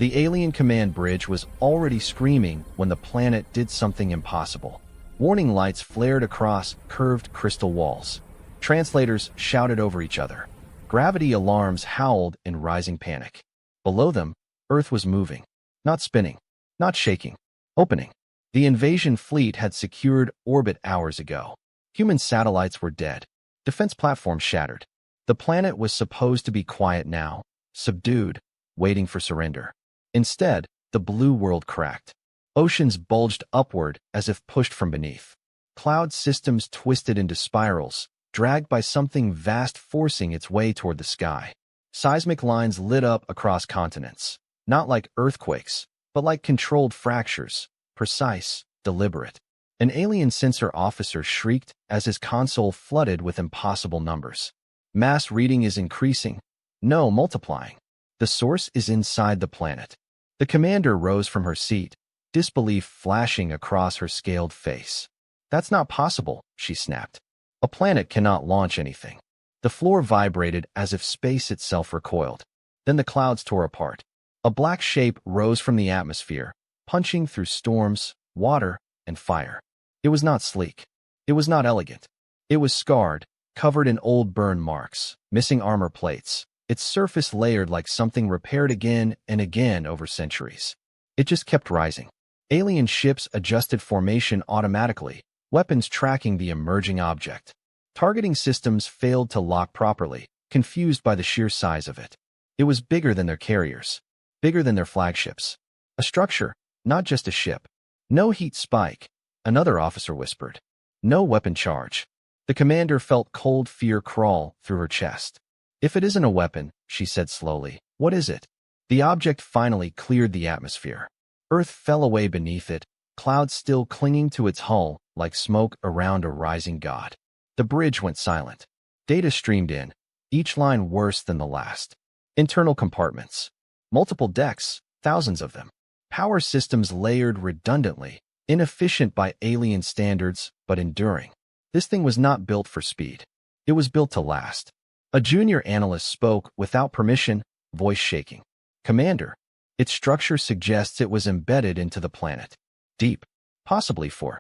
The alien command bridge was already screaming when the planet did something impossible. Warning lights flared across curved crystal walls. Translators shouted over each other. Gravity alarms howled in rising panic. Below them, Earth was moving. Not spinning. Not shaking. Opening. The invasion fleet had secured orbit hours ago. Human satellites were dead. Defense platforms shattered. The planet was supposed to be quiet now, subdued, waiting for surrender. Instead, the blue world cracked. Oceans bulged upward as if pushed from beneath. Cloud systems twisted into spirals, dragged by something vast forcing its way toward the sky. Seismic lines lit up across continents, not like earthquakes, but like controlled fractures, precise, deliberate. An alien sensor officer shrieked as his console flooded with impossible numbers. Mass reading is increasing. No, multiplying. The source is inside the planet. The commander rose from her seat, disbelief flashing across her scaled face. That's not possible, she snapped. A planet cannot launch anything. The floor vibrated as if space itself recoiled. Then the clouds tore apart. A black shape rose from the atmosphere, punching through storms, water, and fire. It was not sleek. It was not elegant. It was scarred, covered in old burn marks, missing armor plates, its surface layered like something repaired again and again over centuries. It just kept rising. Alien ships adjusted formation automatically, weapons tracking the emerging object. Targeting systems failed to lock properly, confused by the sheer size of it. It was bigger than their carriers, bigger than their flagships. A structure, not just a ship. No heat spike, another officer whispered. No weapon charge. The commander felt cold fear crawl through her chest. If it isn't a weapon, she said slowly, what is it? The object finally cleared the atmosphere. Earth fell away beneath it, clouds still clinging to its hull like smoke around a rising god. The bridge went silent. Data streamed in, each line worse than the last. Internal compartments. Multiple decks, thousands of them. Power systems layered redundantly, inefficient by alien standards, but enduring. This thing was not built for speed. It was built to last. A junior analyst spoke without permission, voice shaking. Commander, its structure suggests it was embedded into the planet. Deep. Possibly for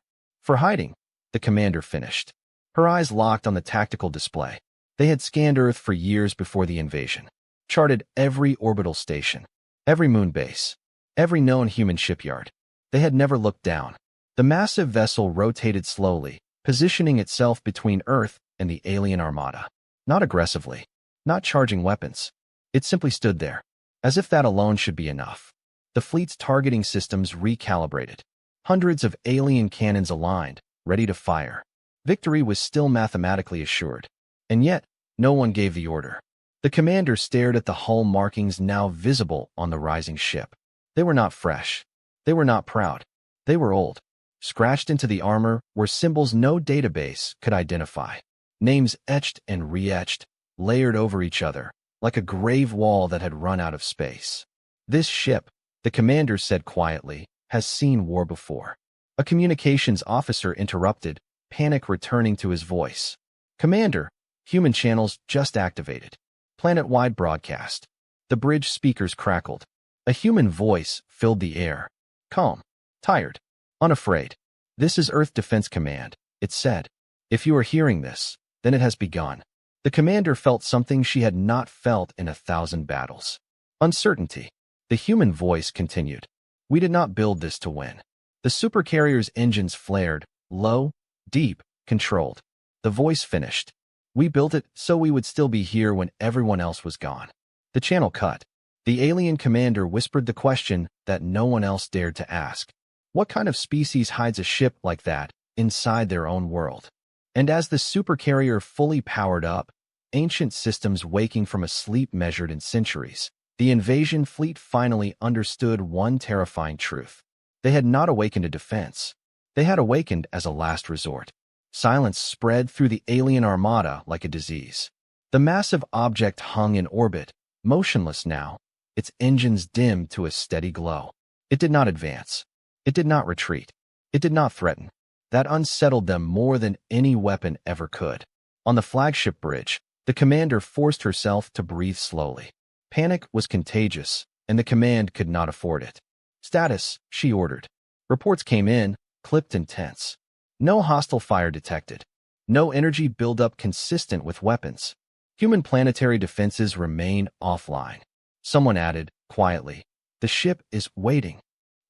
hiding, the commander finished. Her eyes locked on the tactical display. They had scanned Earth for years before the invasion, charted every orbital station, every moon base, every known human shipyard. They had never looked down. The massive vessel rotated slowly, positioning itself between Earth and the alien armada. Not aggressively, not charging weapons. It simply stood there, as if that alone should be enough. The fleet's targeting systems recalibrated. Hundreds of alien cannons aligned, ready to fire. Victory was still mathematically assured. And yet, no one gave the order. The commander stared at the hull markings now visible on the rising ship. They were not fresh. They were not proud. They were old. Scratched into the armor were symbols no database could identify. Names etched and re-etched, layered over each other, like a grave wall that had run out of space. This ship, the commander said quietly, has seen war before. A communications officer interrupted, panic returning to his voice. Commander, human channels just activated. Planet-wide broadcast. The bridge speakers crackled. A human voice filled the air. Calm, tired, unafraid. This is Earth Defense Command, it said. If you are hearing this, then it has begun. The commander felt something she had not felt in 1,000 battles. Uncertainty. The human voice continued. We did not build this to win. The Supercarrier's engines flared, low, deep, controlled. The voice finished. We built it so we would still be here when everyone else was gone. The channel cut. The alien commander whispered the question that no one else dared to ask. What kind of species hides a ship like that inside their own world? And as the Supercarrier fully powered up, ancient systems waking from a sleep measured in centuries, the invasion fleet finally understood one terrifying truth. They had not awakened a defense. They had awakened as a last resort. Silence spread through the alien armada like a disease. The massive object hung in orbit, motionless now, its engines dimmed to a steady glow. It did not advance. It did not retreat. It did not threaten. That unsettled them more than any weapon ever could. On the flagship bridge, the commander forced herself to breathe slowly. Panic was contagious, and the command could not afford it. Status, she ordered. Reports came in, clipped and tense. No hostile fire detected. No energy buildup consistent with weapons. Human planetary defenses remain offline. Someone added, quietly, "The ship is waiting."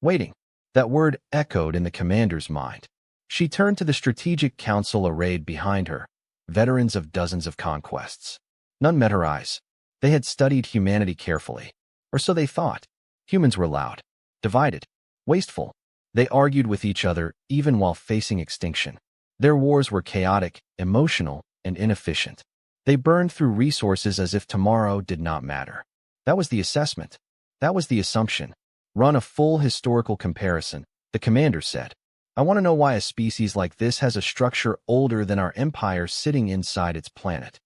Waiting. That word echoed in the commander's mind. She turned to the Strategic Council arrayed behind her, veterans of dozens of conquests. None met her eyes. They had studied humanity carefully. Or so they thought. Humans were loud, divided, wasteful. They argued with each other even while facing extinction. Their wars were chaotic, emotional, and inefficient. They burned through resources as if tomorrow did not matter. That was the assessment. That was the assumption. Run a full historical comparison, the commander said. I want to know why a species like this has a structure older than our empire sitting inside its planet.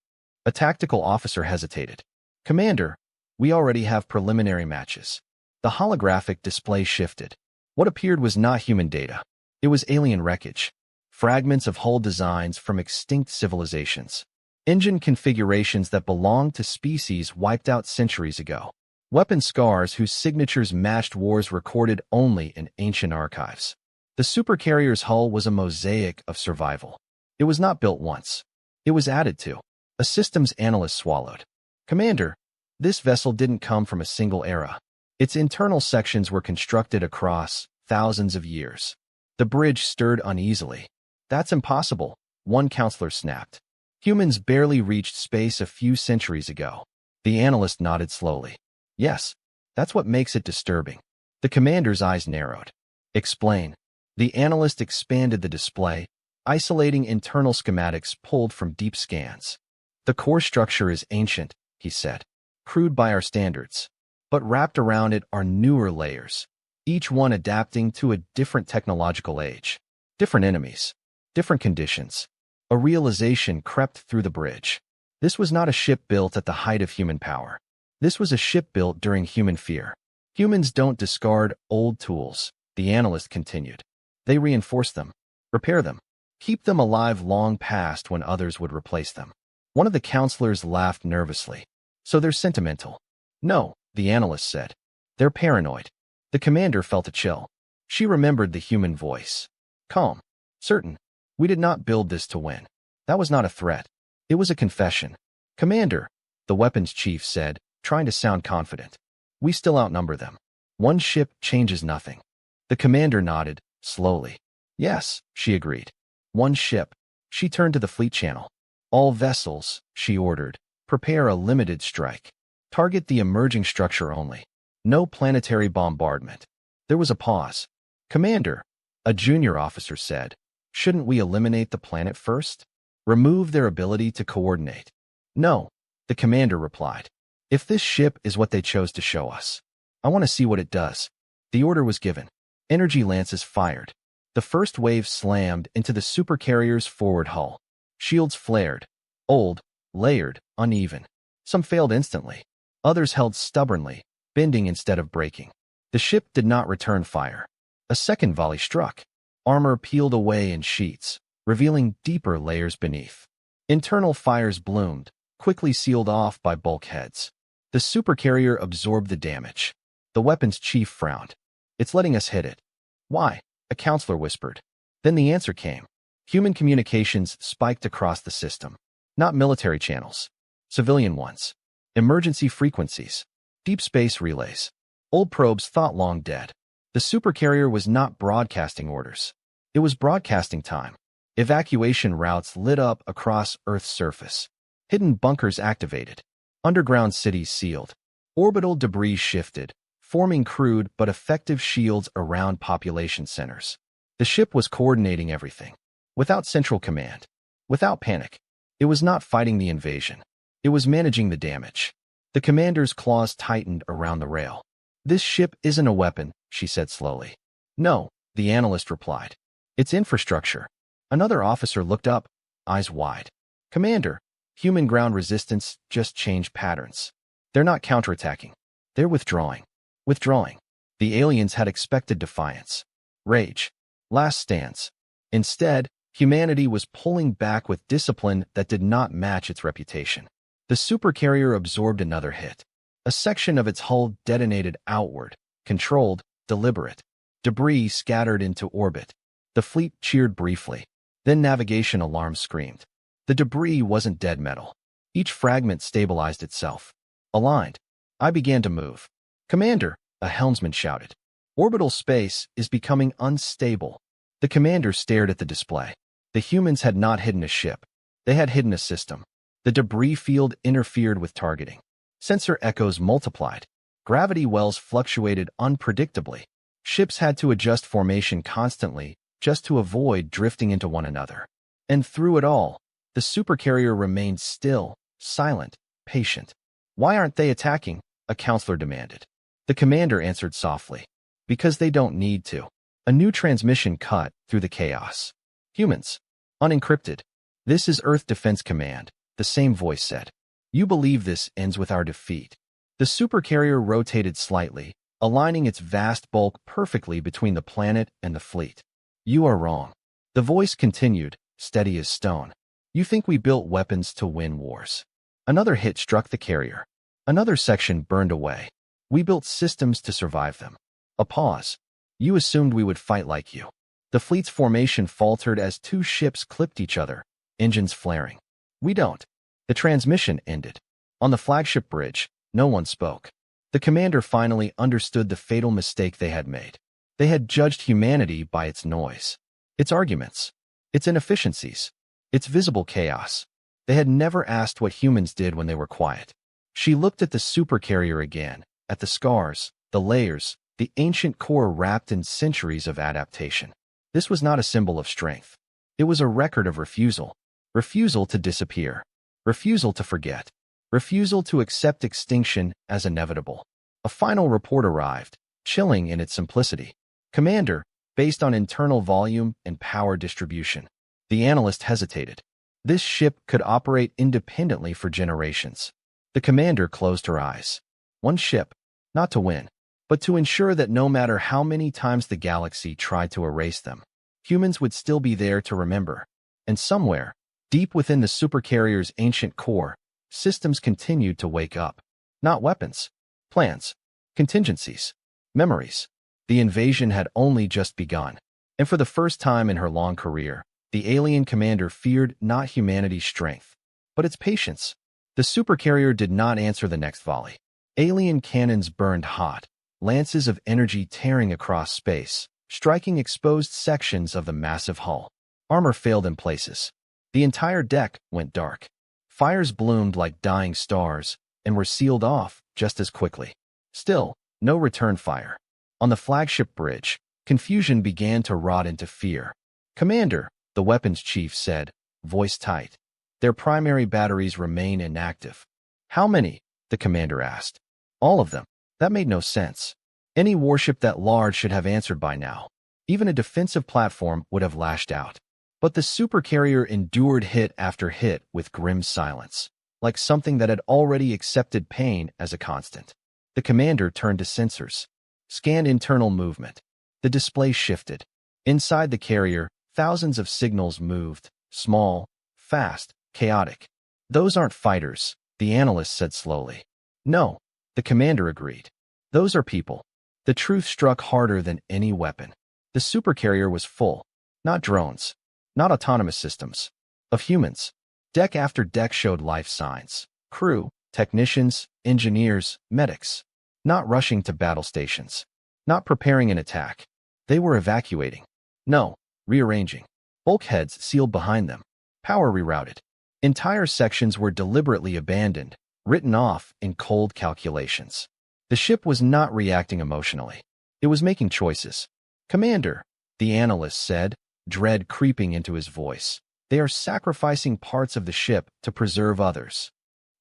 A tactical officer hesitated. Commander, we already have preliminary matches. The holographic display shifted. What appeared was not human data. It was alien wreckage. Fragments of hull designs from extinct civilizations. Engine configurations that belonged to species wiped out centuries ago. Weapon scars whose signatures matched wars recorded only in ancient archives. The Supercarrier's hull was a mosaic of survival. It was not built once. It was added to. A systems analyst swallowed. Commander, this vessel didn't come from a single era. Its internal sections were constructed across thousands of years. The bridge stirred uneasily. That's impossible, one counselor snapped. Humans barely reached space a few centuries ago. The analyst nodded slowly. Yes, that's what makes it disturbing. The commander's eyes narrowed. Explain. The analyst expanded the display, isolating internal schematics pulled from deep scans. The core structure is ancient, he said, crude by our standards. But wrapped around it are newer layers, each one adapting to a different technological age. Different enemies, different conditions. A realization crept through the bridge. This was not a ship built at the height of human power. This was a ship built during human fear. Humans don't discard old tools, the analyst continued. They reinforce them, repair them, keep them alive long past when others would replace them. One of the counselors laughed nervously. So they're sentimental. No, the analyst said. They're paranoid. The commander felt a chill. She remembered the human voice. Calm. Certain. We did not build this to win. That was not a threat. It was a confession. Commander, the weapons chief said, trying to sound confident. We still outnumber them. One ship changes nothing. The commander nodded, slowly. Yes, she agreed. One ship. She turned to the fleet channel. All vessels, she ordered, prepare a limited strike. Target the emerging structure only. No planetary bombardment. There was a pause. Commander, a junior officer said, shouldn't we eliminate the planet first? Remove their ability to coordinate. No, the commander replied. If this ship is what they chose to show us, I want to see what it does. The order was given. Energy lances fired. The first wave slammed into the Supercarrier's forward hull. Shields flared. Old, layered, uneven. Some failed instantly. Others held stubbornly, bending instead of breaking. The ship did not return fire. A second volley struck. Armor peeled away in sheets, revealing deeper layers beneath. Internal fires bloomed, quickly sealed off by bulkheads. The Supercarrier absorbed the damage. The weapons chief frowned. It's letting us hit it. Why? A counselor whispered. Then the answer came. Human communications spiked across the system. Not military channels. Civilian ones. Emergency frequencies. Deep space relays. Old probes thought long dead. The Supercarrier was not broadcasting orders. It was broadcasting time. Evacuation routes lit up across Earth's surface. Hidden bunkers activated. Underground cities sealed. Orbital debris shifted, forming crude but effective shields around population centers. The ship was coordinating everything. Without central command. Without panic. It was not fighting the invasion. It was managing the damage. The commander's claws tightened around the rail. This ship isn't a weapon, she said slowly. No, the analyst replied. It's infrastructure. Another officer looked up, eyes wide. Commander, human ground resistance just changed patterns. They're not counterattacking. They're withdrawing. Withdrawing. The aliens had expected defiance. Rage. Last stands. Instead, humanity was pulling back with discipline that did not match its reputation. The Supercarrier absorbed another hit. A section of its hull detonated outward, controlled, deliberate. Debris scattered into orbit. The fleet cheered briefly. Then navigation alarms screamed. The debris wasn't dead metal. Each fragment stabilized itself. Aligned. I began to move. "Commander," a helmsman shouted. "Orbital space is becoming unstable." The commander stared at the display. The humans had not hidden a ship. They had hidden a system. The debris field interfered with targeting. Sensor echoes multiplied. Gravity wells fluctuated unpredictably. Ships had to adjust formation constantly just to avoid drifting into one another. And through it all, the supercarrier remained still, silent, patient. "Why aren't they attacking?" a counselor demanded. The commander answered softly. "Because they don't need to." A new transmission cut through the chaos. "Humans. Unencrypted. This is Earth Defense Command," the same voice said. "You believe this ends with our defeat." The supercarrier rotated slightly, aligning its vast bulk perfectly between the planet and the fleet. "You are wrong." The voice continued, steady as stone. "You think we built weapons to win wars." Another hit struck the carrier. Another section burned away. "We built systems to survive them." A pause. "You assumed we would fight like you." The fleet's formation faltered as two ships clipped each other, engines flaring. "We don't." The transmission ended. On the flagship bridge, no one spoke. The commander finally understood the fatal mistake they had made. They had judged humanity by its noise, its arguments, its inefficiencies, its visible chaos. They had never asked what humans did when they were quiet. She looked at the supercarrier again, at the scars, the layers, the ancient core wrapped in centuries of adaptation. This was not a symbol of strength. It was a record of refusal. Refusal to disappear. Refusal to forget. Refusal to accept extinction as inevitable. A final report arrived, chilling in its simplicity. "Commander, based on internal volume and power distribution." The analyst hesitated. This ship could operate independently for generations. The commander closed her eyes. One ship, not to win, but to ensure that no matter how many times the galaxy tried to erase them, humans would still be there to remember. And somewhere, deep within the supercarrier's ancient core, systems continued to wake up. Not weapons, plans, contingencies, memories. The invasion had only just begun. And for the first time in her long career, the alien commander feared not humanity's strength, but its patience. The supercarrier did not answer the next volley. Alien cannons burned hot, lances of energy tearing across space, striking exposed sections of the massive hull. Armor failed in places. The entire deck went dark. Fires bloomed like dying stars and were sealed off just as quickly. Still, no return fire. On the flagship bridge, confusion began to rot into fear. "Commander," the weapons chief said, voice tight. "Their primary batteries remain inactive." "How many?" the commander asked. "All of them." That made no sense. Any warship that large should have answered by now. Even a defensive platform would have lashed out. But the supercarrier endured hit after hit with grim silence, like something that had already accepted pain as a constant. The commander turned to sensors, scanned internal movement. The display shifted. Inside the carrier, thousands of signals moved, small, fast, chaotic. "Those aren't fighters," the analyst said slowly. "No," the commander agreed. "Those are people." The truth struck harder than any weapon. The supercarrier was full, not drones, not autonomous systems, of humans. Deck after deck showed life signs. Crew, technicians, engineers, medics. Not rushing to battle stations. Not preparing an attack. They were evacuating. No, rearranging. Bulkheads sealed behind them. Power rerouted. Entire sections were deliberately abandoned, written off in cold calculations. The ship was not reacting emotionally. It was making choices. "Commander," the analyst said, dread creeping into his voice. "They are sacrificing parts of the ship to preserve others."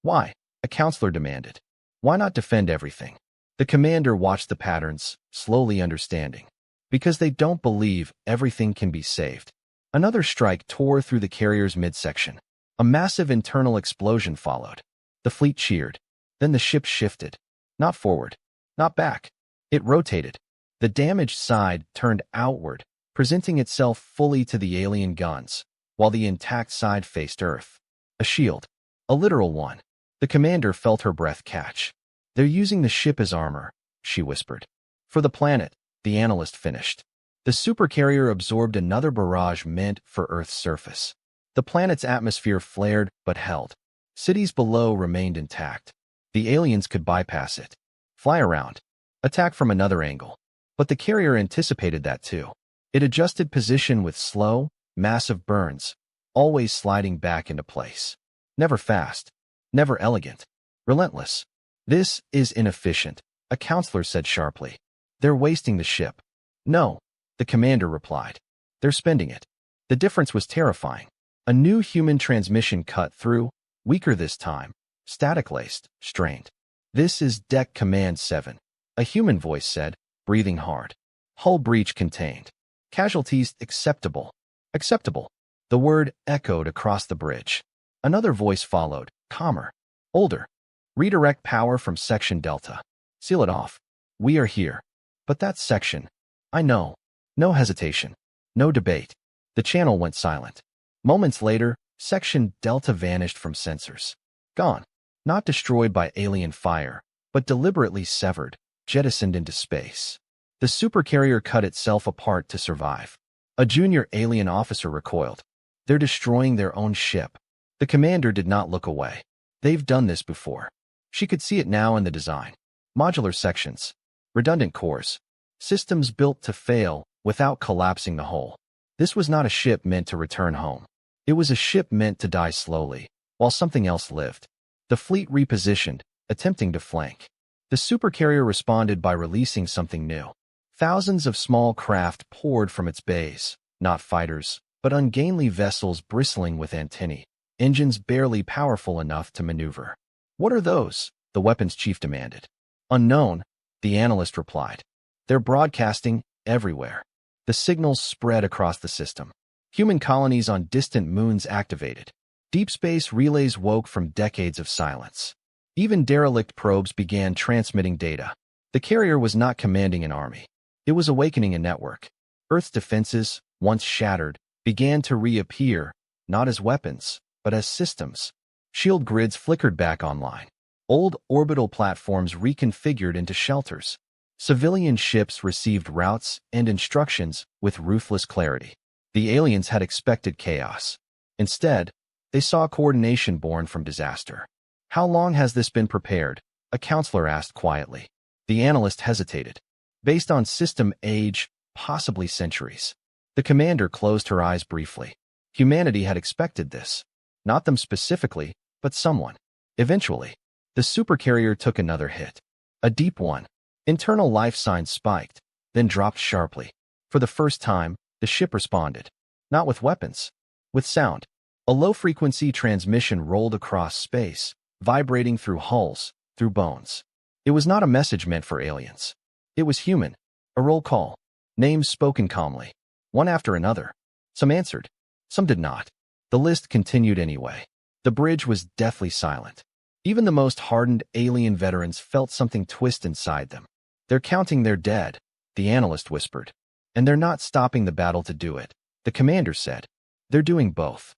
"Why?" a counselor demanded. "Why not defend everything?" The commander watched the patterns, slowly understanding. "Because they don't believe everything can be saved." Another strike tore through the carrier's midsection. A massive internal explosion followed. The fleet cheered. Then the ship shifted. Not forward, not back. It rotated. The damaged side turned outward, presenting itself fully to the alien guns, while the intact side faced Earth. A shield. A literal one. The commander felt her breath catch. They're using the ship as armor, she whispered. For the planet, the analyst finished. The supercarrier absorbed another barrage meant for Earth's surface. The planet's atmosphere flared but held. Cities below remained intact. The aliens could bypass it, fly around, attack from another angle. But the carrier anticipated that too. It adjusted position with slow, massive burns, always sliding back into place. Never fast, never elegant, relentless. This is inefficient, a counselor said sharply. They're wasting the ship. No, the commander replied. They're spending it. The difference was terrifying. A new human transmission cut through, weaker this time, static-laced, strained. This is Deck Command 7, a human voice said, breathing hard. Hull breach contained. Casualties acceptable. Acceptable. The word echoed across the bridge. Another voice followed, calmer, older. Redirect power from Section Delta. Seal it off. We are here. But that section. I know. No hesitation. No debate. The channel went silent. Moments later, Section Delta vanished from sensors. Gone. Not destroyed by alien fire, but deliberately severed, jettisoned into space. The supercarrier cut itself apart to survive. A junior alien officer recoiled. They're destroying their own ship. The commander did not look away. They've done this before. She could see it now in the design. Modular sections, redundant cores, systems built to fail without collapsing the whole. This was not a ship meant to return home. It was a ship meant to die slowly, while something else lived. The fleet repositioned, attempting to flank. The supercarrier responded by releasing something new. Thousands of small craft poured from its bays, not fighters, but ungainly vessels bristling with antennae, engines barely powerful enough to maneuver. What are those? The weapons chief demanded. Unknown, the analyst replied. They're broadcasting everywhere. The signals spread across the system. Human colonies on distant moons activated. Deep space relays woke from decades of silence. Even derelict probes began transmitting data. The carrier was not commanding an army. It was awakening a network. Earth's defenses, once shattered, began to reappear, not as weapons, but as systems. Shield grids flickered back online. Old orbital platforms reconfigured into shelters. Civilian ships received routes and instructions with ruthless clarity. The aliens had expected chaos. Instead, they saw coordination born from disaster. How long has this been prepared? A counselor asked quietly. The analyst hesitated. Based on system age, possibly centuries. The commander closed her eyes briefly. Humanity had expected this. Not them specifically, but someone. Eventually, the supercarrier took another hit. A deep one. Internal life signs spiked, then dropped sharply. For the first time, the ship responded. Not with weapons. With sound. A low-frequency transmission rolled across space, vibrating through hulls, through bones. It was not a message meant for aliens. It was human. A roll call. Names spoken calmly. One after another. Some answered. Some did not. The list continued anyway. The bridge was deathly silent. Even the most hardened alien veterans felt something twist inside them. They're counting their dead, the analyst whispered. And they're not stopping the battle to do it, the commander said. They're doing both.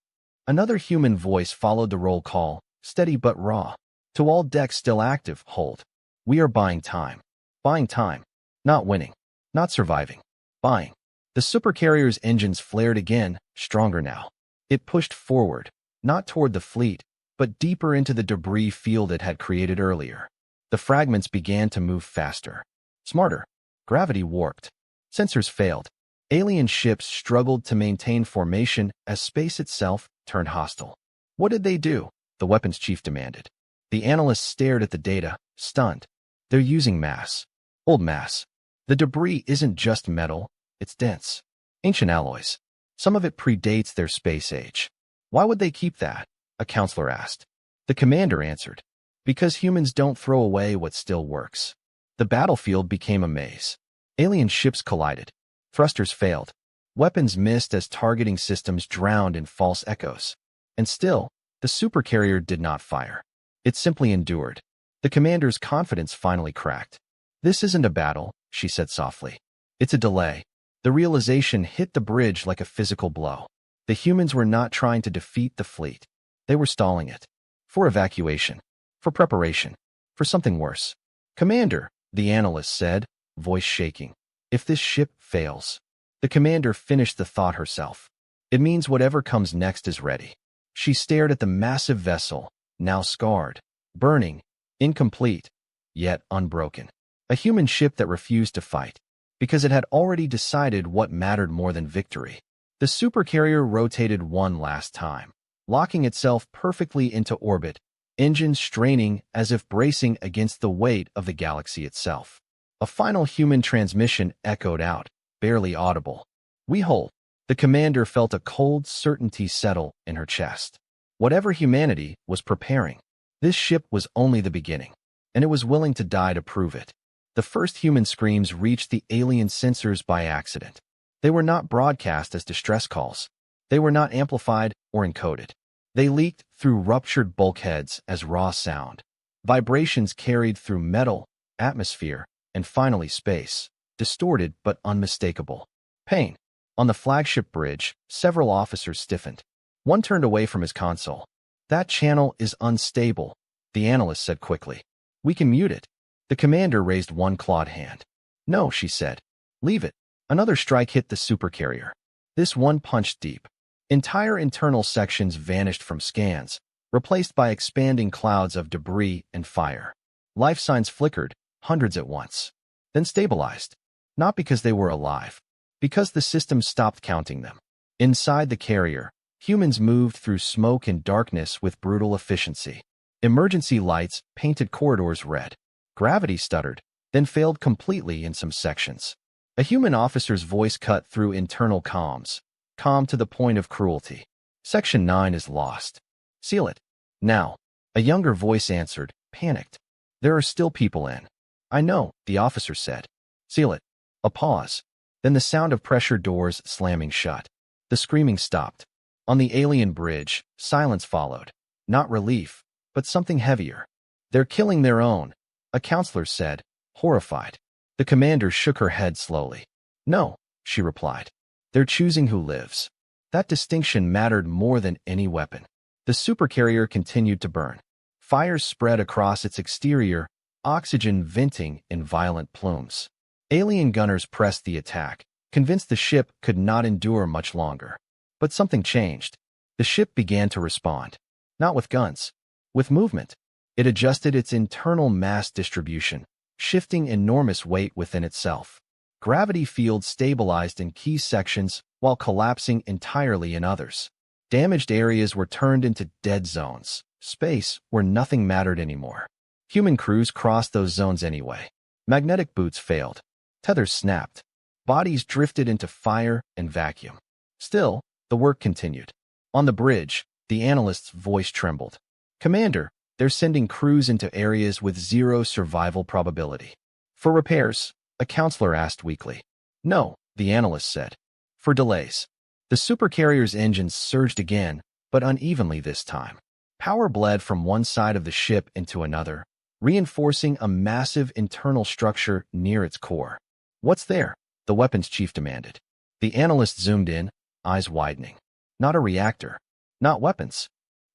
Another human voice followed the roll call, steady but raw. To all decks still active, hold. We are buying time. Buying time. Not winning. Not surviving. Buying. The supercarrier's engines flared again, stronger now. It pushed forward, not toward the fleet, but deeper into the debris field it had created earlier. The fragments began to move faster. Smarter. Gravity warped. Sensors failed. Alien ships struggled to maintain formation as space itself turned hostile. What did they do? The weapons chief demanded. The analyst stared at the data, stunned. They're using mass. Old mass. The debris isn't just metal, it's dense. Ancient alloys. Some of it predates their space age. Why would they keep that? A counselor asked. The commander answered. Because humans don't throw away what still works. The battlefield became a maze. Alien ships collided. Thrusters failed. Weapons missed as targeting systems drowned in false echoes. And still, the supercarrier did not fire. It simply endured. The commander's confidence finally cracked. This isn't a battle, she said softly. It's a delay. The realization hit the bridge like a physical blow. The humans were not trying to defeat the fleet. They were stalling it. For evacuation. For preparation. For something worse. "Commander," the analyst said, voice shaking. "If this ship fails..." The commander finished the thought herself. "It means whatever comes next is ready." She stared at the massive vessel, now scarred, burning, incomplete, yet unbroken. A human ship that refused to fight, because it had already decided what mattered more than victory. The supercarrier rotated one last time, locking itself perfectly into orbit, engines straining as if bracing against the weight of the galaxy itself. A final human transmission echoed out, barely audible. "We hold." The commander felt a cold certainty settle in her chest. Whatever humanity was preparing, this ship was only the beginning, and it was willing to die to prove it. The first human screams reached the alien sensors by accident. They were not broadcast as distress calls. They were not amplified or encoded. They leaked through ruptured bulkheads as raw sound. Vibrations carried through metal, atmosphere, and finally space, distorted but unmistakable. Pain. On the flagship bridge, several officers stiffened. One turned away from his console. "That channel is unstable," the analyst said quickly. "We can mute it." The commander raised one clawed hand. "No," she said. "Leave it." Another strike hit the supercarrier. This one punched deep. Entire internal sections vanished from scans, replaced by expanding clouds of debris and fire. Life signs flickered, hundreds at once, then stabilized. Not because they were alive, because the system stopped counting them. Inside the carrier, humans moved through smoke and darkness with brutal efficiency. Emergency lights painted corridors red. Gravity stuttered, then failed completely in some sections. A human officer's voice cut through internal comms, calm to the point of cruelty. "Section 9 is lost. Seal it. Now." A younger voice answered, panicked. "There are still people in." "I know," the officer said. "Seal it." A pause. Then the sound of pressure doors slamming shut. The screaming stopped. On the alien bridge, silence followed. Not relief, but something heavier. "They're killing their own," a counselor said, horrified. The commander shook her head slowly. "No," she replied. "They're choosing who lives." That distinction mattered more than any weapon. The supercarrier continued to burn. Fires spread across its exterior, oxygen venting in violent plumes. Alien gunners pressed the attack, convinced the ship could not endure much longer. But something changed. The ship began to respond. Not with guns, with movement. It adjusted its internal mass distribution, shifting enormous weight within itself. Gravity fields stabilized in key sections while collapsing entirely in others. Damaged areas were turned into dead zones, space where nothing mattered anymore. Human crews crossed those zones anyway. Magnetic boots failed. Tethers snapped. Bodies drifted into fire and vacuum. Still, the work continued. On the bridge, the analyst's voice trembled. "Commander, they're sending crews into areas with zero survival probability." "For repairs?" a counselor asked weakly. "No," the analyst said. "For delays." The supercarrier's engines surged again, but unevenly this time. Power bled from one side of the ship into another, reinforcing a massive internal structure near its core. "What's there?" the weapons chief demanded. The analyst zoomed in, eyes widening. Not a reactor. Not weapons.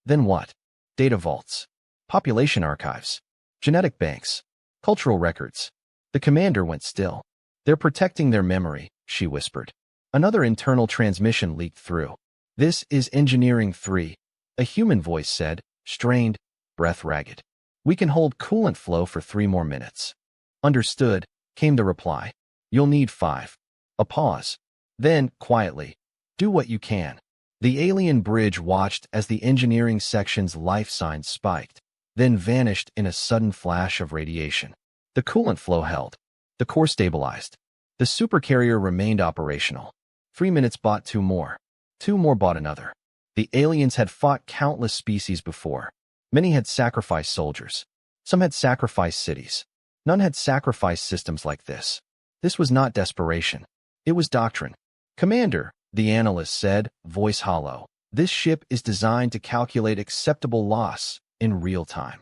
Then what? Data vaults. Population archives. Genetic banks. Cultural records. The commander went still. "They're protecting their memory," she whispered. Another internal transmission leaked through. "This is Engineering 3, a human voice said, strained, breath ragged. "We can hold coolant flow for 3 more minutes." "Understood," came the reply. "You'll need 5. A pause. Then, quietly, "Do what you can." The alien bridge watched as the engineering section's life signs spiked, then vanished in a sudden flash of radiation. The coolant flow held. The core stabilized. The supercarrier remained operational. 3 minutes bought 2 more. 2 more bought another. The aliens had fought countless species before. Many had sacrificed soldiers. Some had sacrificed cities. None had sacrificed systems like this. This was not desperation. It was doctrine. "Commander," the analyst said, voice hollow, "this ship is designed to calculate acceptable loss in real time."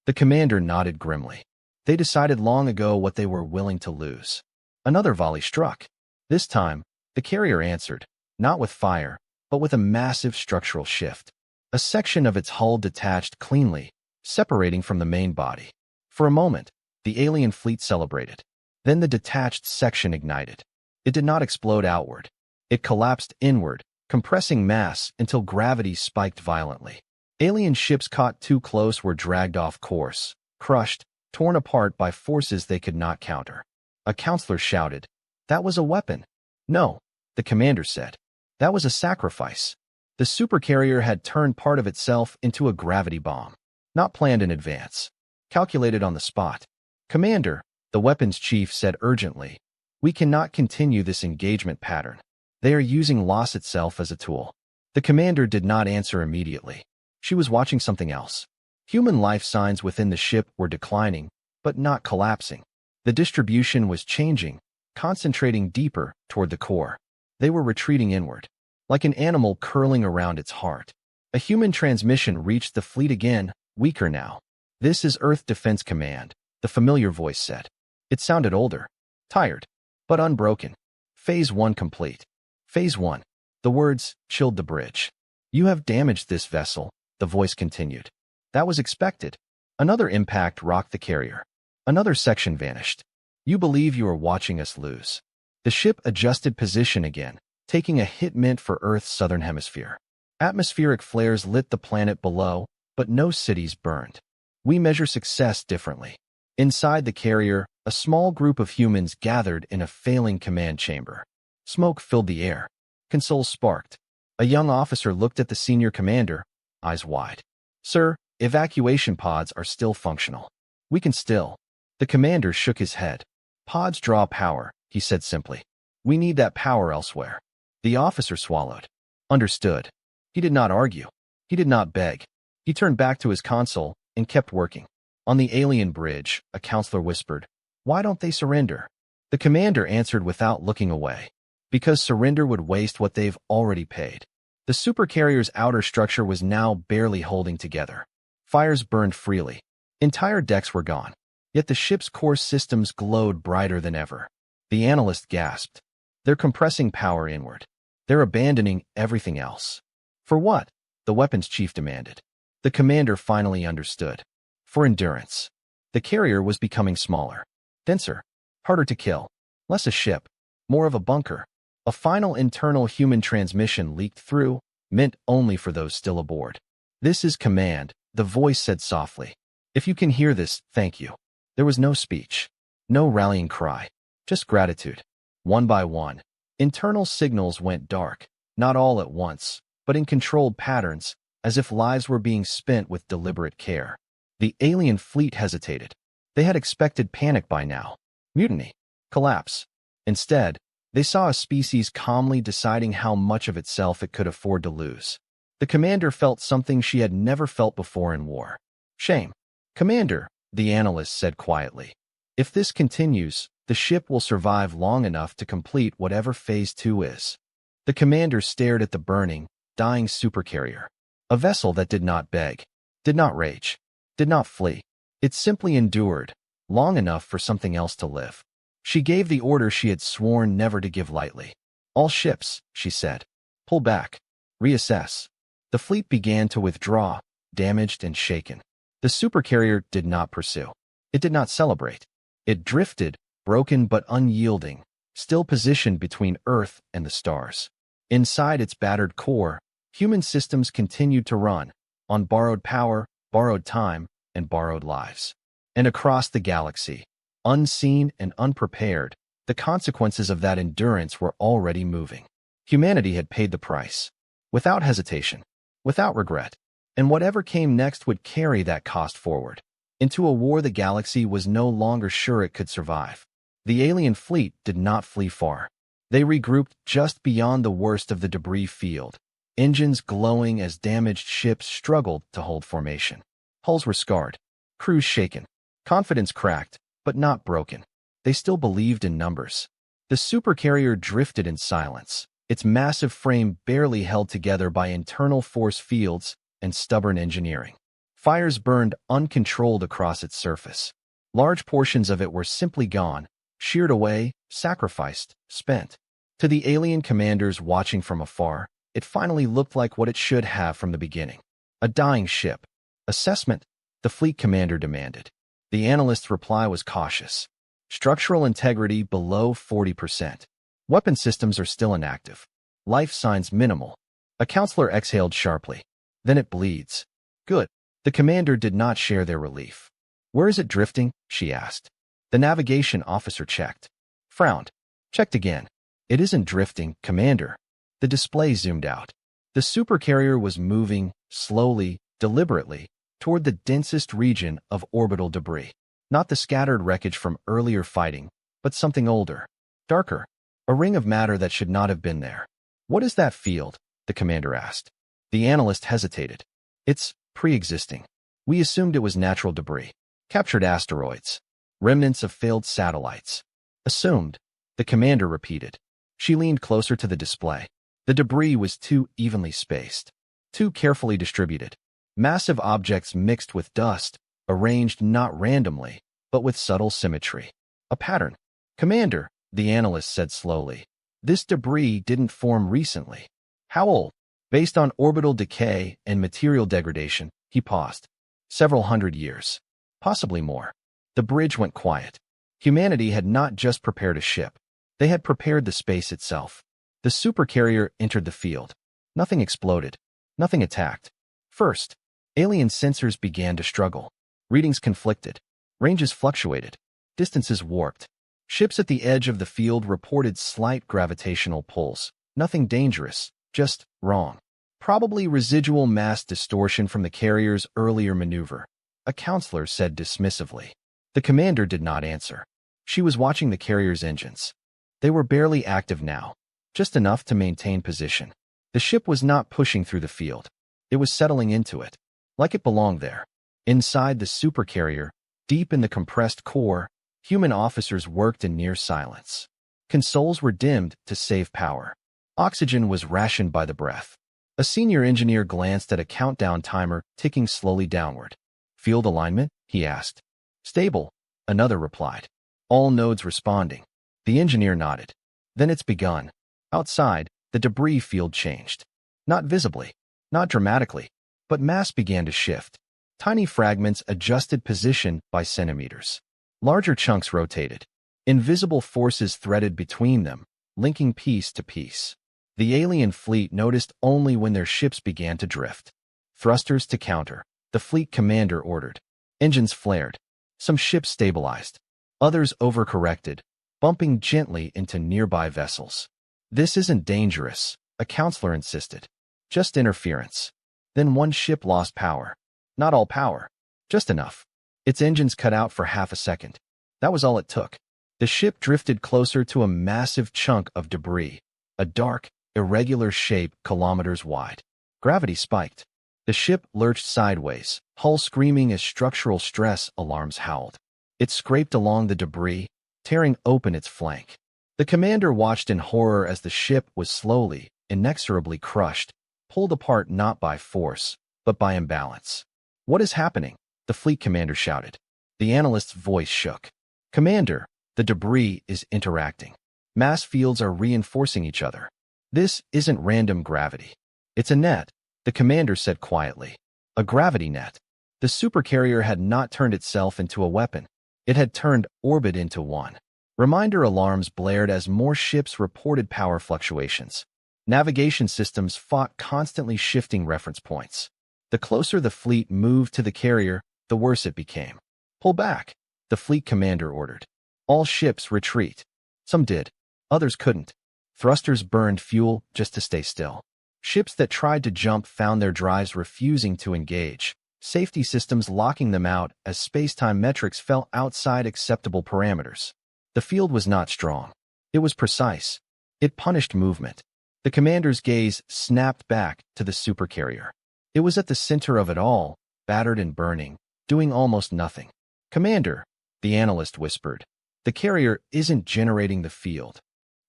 The commander nodded grimly. They decided long ago what they were willing to lose. Another volley struck. This time, the carrier answered, not with fire, but with a massive structural shift. A section of its hull detached cleanly, separating from the main body. For a moment, The alien fleet celebrated. Then the detached section ignited. It did not explode outward. It collapsed inward, compressing mass until gravity spiked violently. Alien ships caught too close were dragged off course, crushed, torn apart by forces they could not counter. A counselor shouted, "That was a weapon." "No," the commander said. "That was a sacrifice." The supercarrier had turned part of itself into a gravity bomb. Not planned in advance. Calculated on the spot. "Commander," the weapons chief said urgently, "we cannot continue this engagement pattern. They are using loss itself as a tool." The commander did not answer immediately. She was watching something else. Human life signs within the ship were declining, but not collapsing. The distribution was changing, concentrating deeper toward the core. They were retreating inward, like an animal curling around its heart. A human transmission reached the fleet again, weaker now. "This is Earth Defense Command," the familiar voice said. It sounded older, tired, but unbroken. "Phase 1 complete." Phase 1. The words chilled the bridge. "You have damaged this vessel," the voice continued. "That was expected." Another impact rocked the carrier. Another section vanished. "You believe you are watching us lose." The ship adjusted position again, taking a hit meant for Earth's southern hemisphere. Atmospheric flares lit the planet below, but no cities burned. "We measure success differently." Inside the carrier, a small group of humans gathered in a failing command chamber. Smoke filled the air. Consoles sparked. A young officer looked at the senior commander, eyes wide. "Sir, evacuation pods are still functional. We can still." The commander shook his head. "Pods draw power," he said simply. "We need that power elsewhere." The officer swallowed. Understood. He did not argue. He did not beg. He turned back to his console and kept working. On the alien bridge, a counselor whispered, "Why don't they surrender?" The commander answered without looking away. "Because surrender would waste what they've already paid." The supercarrier's outer structure was now barely holding together. Fires burned freely. Entire decks were gone. Yet the ship's core systems glowed brighter than ever. The analyst gasped. "They're compressing power inward. They're abandoning everything else." "For what?" the weapons chief demanded. The commander finally understood. For endurance. The carrier was becoming smaller, denser, harder to kill. Less a ship, more of a bunker. A final internal human transmission leaked through, meant only for those still aboard. "This is command," the voice said softly. "If you can hear this, thank you." There was no speech, no rallying cry, just gratitude. One by one, internal signals went dark, not all at once, but in controlled patterns, as if lives were being spent with deliberate care. The alien fleet hesitated. They had expected panic by now. Mutiny. Collapse. Instead, they saw a species calmly deciding how much of itself it could afford to lose. The commander felt something she had never felt before in war. Shame. "Commander," the analyst said quietly, "if this continues, the ship will survive long enough to complete whatever Phase 2 is." The commander stared at the burning, dying supercarrier. A vessel that did not beg, did not rage, did not flee. It simply endured, long enough for something else to live. She gave the order she had sworn never to give lightly. "All ships," she said, "pull back. Reassess." The fleet began to withdraw, damaged and shaken. The supercarrier did not pursue. It did not celebrate. It drifted, broken but unyielding, still positioned between Earth and the stars. Inside its battered core, human systems continued to run, on borrowed power, borrowed time, and borrowed lives. And across the galaxy, unseen and unprepared, the consequences of that endurance were already moving. Humanity had paid the price, without hesitation, without regret, and whatever came next would carry that cost forward, into a war the galaxy was no longer sure it could survive. The alien fleet did not flee far. They regrouped just beyond the worst of the debris field, engines glowing as damaged ships struggled to hold formation. Hulls were scarred, crews shaken, confidence cracked, but not broken. They still believed in numbers. The supercarrier drifted in silence, its massive frame barely held together by internal force fields and stubborn engineering. Fires burned uncontrolled across its surface. Large portions of it were simply gone, sheared away, sacrificed, spent. To the alien commanders watching from afar, it finally looked like what it should have from the beginning. A dying ship. "Assessment," the fleet commander demanded. The analyst's reply was cautious. Structural integrity below 40%. Weapon systems are still inactive. Life signs minimal. A counselor exhaled sharply. Then it bleeds. Good. The commander did not share their relief. Where is it drifting? She asked. The navigation officer checked. Frowned. Checked again. It isn't drifting, Commander. The display zoomed out. The supercarrier was moving, slowly, deliberately, toward the densest region of orbital debris. Not the scattered wreckage from earlier fighting, but something older, darker. A ring of matter that should not have been there. What is that field? The commander asked. The analyst hesitated. It's pre-existing. We assumed it was natural debris. Captured asteroids. Remnants of failed satellites. Assumed. The commander repeated. She leaned closer to the display. The debris was too evenly spaced. Too carefully distributed. Massive objects mixed with dust, arranged not randomly, but with subtle symmetry. A pattern. Commander, the analyst said slowly. This debris didn't form recently. How old? Based on orbital decay and material degradation, he paused. Several hundred years. Possibly more. The bridge went quiet. Humanity had not just prepared a ship. They had prepared the space itself. The supercarrier entered the field. Nothing exploded. Nothing attacked. First, alien sensors began to struggle. Readings conflicted. Ranges fluctuated. Distances warped. Ships at the edge of the field reported slight gravitational pulls. Nothing dangerous, just wrong. Probably residual mass distortion from the carrier's earlier maneuver, a counselor said dismissively. The commander did not answer. She was watching the carrier's engines. They were barely active now, just enough to maintain position. The ship was not pushing through the field. It was settling into it, like it belonged there. Inside the supercarrier, deep in the compressed core, human officers worked in near silence. Consoles were dimmed to save power. Oxygen was rationed by the breath. A senior engineer glanced at a countdown timer ticking slowly downward. Field alignment? He asked. Stable, another replied. All nodes responding. The engineer nodded. Then it's begun. Outside, the debris field changed. Not visibly, not dramatically, but mass began to shift. Tiny fragments adjusted position by centimeters. Larger chunks rotated. Invisible forces threaded between them, linking piece to piece. The alien fleet noticed only when their ships began to drift. Thrusters to counter, the fleet commander ordered. Engines flared. Some ships stabilized. Others overcorrected, bumping gently into nearby vessels. This isn't dangerous, a counselor insisted. Just interference. Then one ship lost power. Not all power. Just enough. Its engines cut out for half a second. That was all it took. The ship drifted closer to a massive chunk of debris, a dark, irregular shape kilometers wide. Gravity spiked. The ship lurched sideways, hull screaming as structural stress alarms howled. It scraped along the debris, tearing open its flank. The commander watched in horror as the ship was slowly, inexorably crushed, pulled apart not by force, but by imbalance. What is happening? The fleet commander shouted. The analyst's voice shook. Commander, the debris is interacting. Mass fields are reinforcing each other. This isn't random gravity. It's a net, the commander said quietly. A gravity net. The supercarrier had not turned itself into a weapon. It had turned orbit into one. Reminder alarms blared as more ships reported power fluctuations. Navigation systems fought constantly shifting reference points. The closer the fleet moved to the carrier, the worse it became. Pull back, the fleet commander ordered. All ships retreat. Some did. Others couldn't. Thrusters burned fuel just to stay still. Ships that tried to jump found their drives refusing to engage, safety systems locking them out as space-time metrics fell outside acceptable parameters. The field was not strong. It was precise. It punished movement. The commander's gaze snapped back to the supercarrier. It was at the center of it all, battered and burning, doing almost nothing. Commander, the analyst whispered. The carrier isn't generating the field.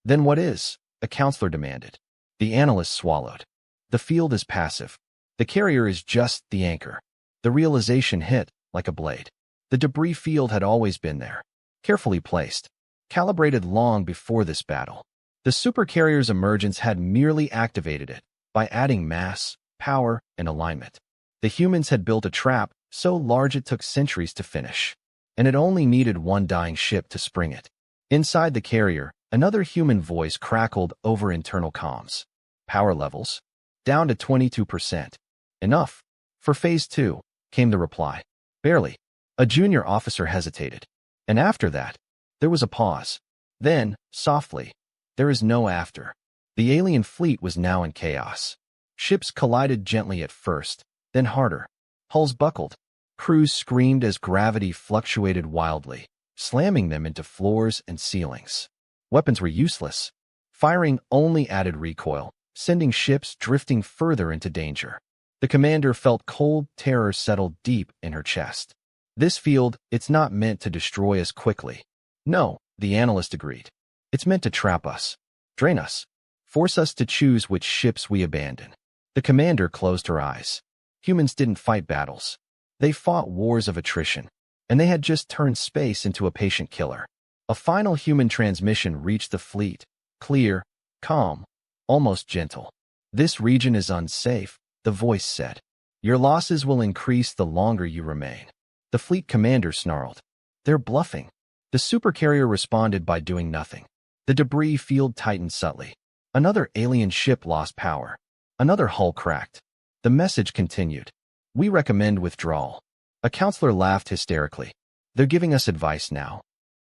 Then what is? A counselor demanded. The analyst swallowed. The field is passive. The carrier is just the anchor. The realization hit like a blade. The debris field had always been there, carefully placed, calibrated long before this battle. The supercarrier's emergence had merely activated it by adding mass, power, and alignment. The humans had built a trap so large it took centuries to finish. and it only needed one dying ship to spring it. Inside the carrier, another human voice crackled over internal comms. Power levels? Down to 22%. Enough. For Phase 2, came the reply. Barely. A junior officer hesitated. And after that, there was a pause. Then, softly, there is no after. The alien fleet was now in chaos. Ships collided gently at first, then harder. Hulls buckled. Crews screamed as gravity fluctuated wildly, slamming them into floors and ceilings. Weapons were useless. Firing only added recoil, sending ships drifting further into danger. The commander felt cold terror settle deep in her chest. This field, it's not meant to destroy us quickly. No, the analyst agreed. It's meant to trap us, drain us, force us to choose which ships we abandon. The commander closed her eyes. Humans didn't fight battles. They fought wars of attrition, and they had just turned space into a patient killer. A final human transmission reached the fleet, clear, calm, almost gentle. This region is unsafe, the voice said. Your losses will increase the longer you remain. The fleet commander snarled. They're bluffing. The supercarrier responded by doing nothing. The debris field tightened subtly. Another alien ship lost power. Another hull cracked. The message continued. We recommend withdrawal. A counselor laughed hysterically. They're giving us advice now.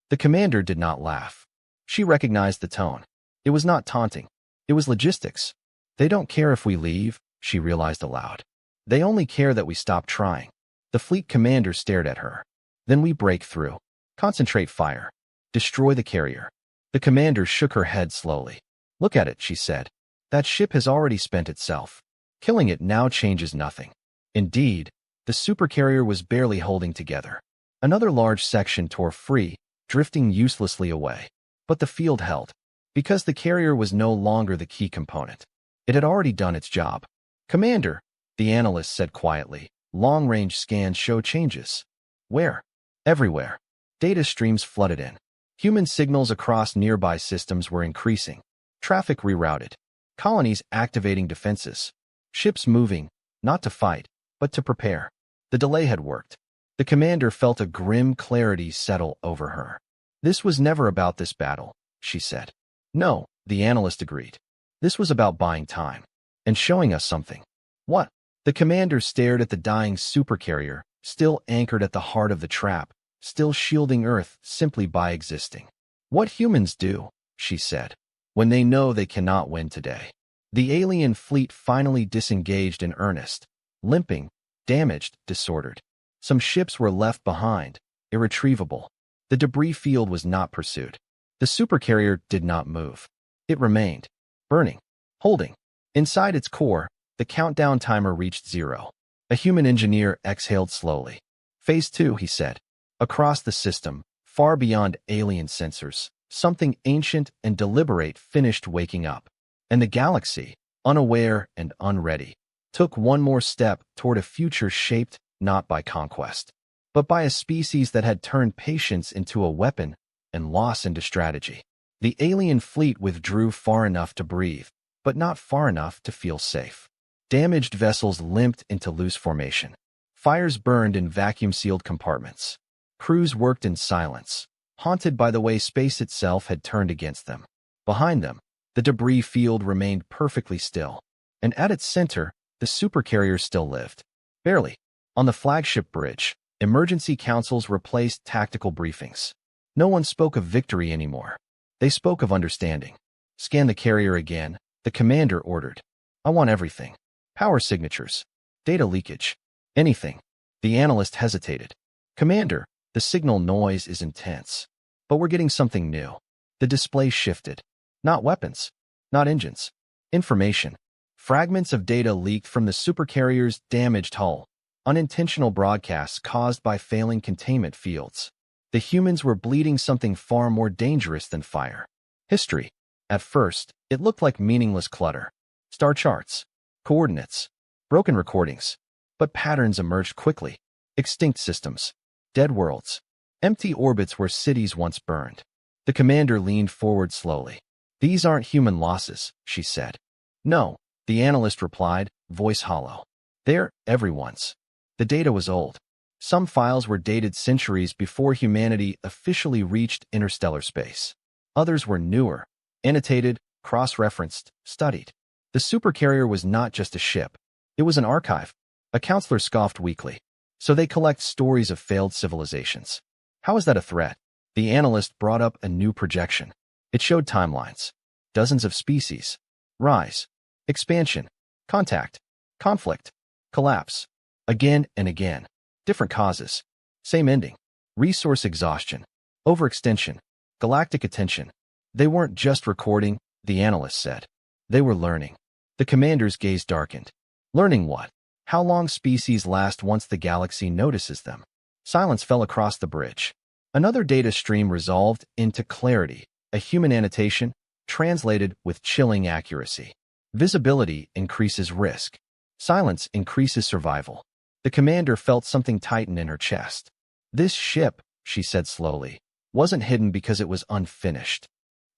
The commander did not laugh. She recognized the tone. It was not taunting. It was logistics. They don't care if we leave, she realized aloud. They only care that we stop trying. The fleet commander stared at her. Then we break through. Concentrate fire. Destroy the carrier. The commander shook her head slowly. Look at it, she said. That ship has already spent itself. Killing it now changes nothing. Indeed, the supercarrier was barely holding together. Another large section tore free, drifting uselessly away. But the field held. Because the carrier was no longer the key component. It had already done its job. Commander, the analyst said quietly, long-range scans show changes. Where? Everywhere. Data streams flooded in. Human signals across nearby systems were increasing. Traffic rerouted. Colonies activating defenses. Ships moving, not to fight, but to prepare. The delay had worked. The commander felt a grim clarity settle over her. This was never about this battle, she said. No, the analyst agreed. This was about buying time. And showing us something. What? The commander stared at the dying supercarrier, still anchored at the heart of the trap, still shielding Earth simply by existing. What humans do, she said, when they know they cannot win today. The alien fleet finally disengaged in earnest, limping, damaged, disordered. Some ships were left behind, irretrievable. The debris field was not pursued. The supercarrier did not move. It remained, burning, holding. Inside its core, the countdown timer reached 0. A human engineer exhaled slowly. Phase 2, he said. Across the system, far beyond alien sensors, something ancient and deliberate finished waking up. And the galaxy, unaware and unready, took one more step toward a future shaped not by conquest, but by a species that had turned patience into a weapon and loss into strategy. The alien fleet withdrew far enough to breathe, but not far enough to feel safe. Damaged vessels limped into loose formation. Fires burned in vacuum-sealed compartments. Crews worked in silence, haunted by the way space itself had turned against them. Behind them, the debris field remained perfectly still, and at its center, the supercarrier still lived. Barely. On the flagship bridge, emergency councils replaced tactical briefings. No one spoke of victory anymore. They spoke of understanding. Scan the carrier again, the commander ordered. I want everything. Power signatures. Data leakage. Anything. The analyst hesitated. Commander, the signal noise is intense. But we're getting something new. The display shifted. Not weapons. Not engines. Information. Fragments of data leaked from the supercarrier's damaged hull. Unintentional broadcasts caused by failing containment fields. The humans were bleeding something far more dangerous than fire. History. At first, it looked like meaningless clutter. Star charts. Coordinates. Broken recordings. But patterns emerged quickly. Extinct systems. Dead worlds. Empty orbits where cities once burned. The commander leaned forward slowly. These aren't human losses, she said. No, the analyst replied, voice hollow. They're everyone's. The data was old. Some files were dated centuries before humanity officially reached interstellar space. Others were newer, annotated, cross-referenced, studied. The Supercarrier was not just a ship. It was an archive. A counselor scoffed weakly. So they collect stories of failed civilizations. How is that a threat? The analyst brought up a new projection. It showed timelines. Dozens of species. Rise. Expansion. Contact. Conflict. Collapse. Again and again. Different causes. Same ending. Resource exhaustion. Overextension. Galactic attention. They weren't just recording, the analyst said. They were learning. The commander's gaze darkened. Learning what? How long species last once the galaxy notices them? Silence fell across the bridge. Another data stream resolved into clarity, a human annotation, translated with chilling accuracy. Visibility increases risk. Silence increases survival. The commander felt something tighten in her chest. This ship, she said slowly, wasn't hidden because it was unfinished.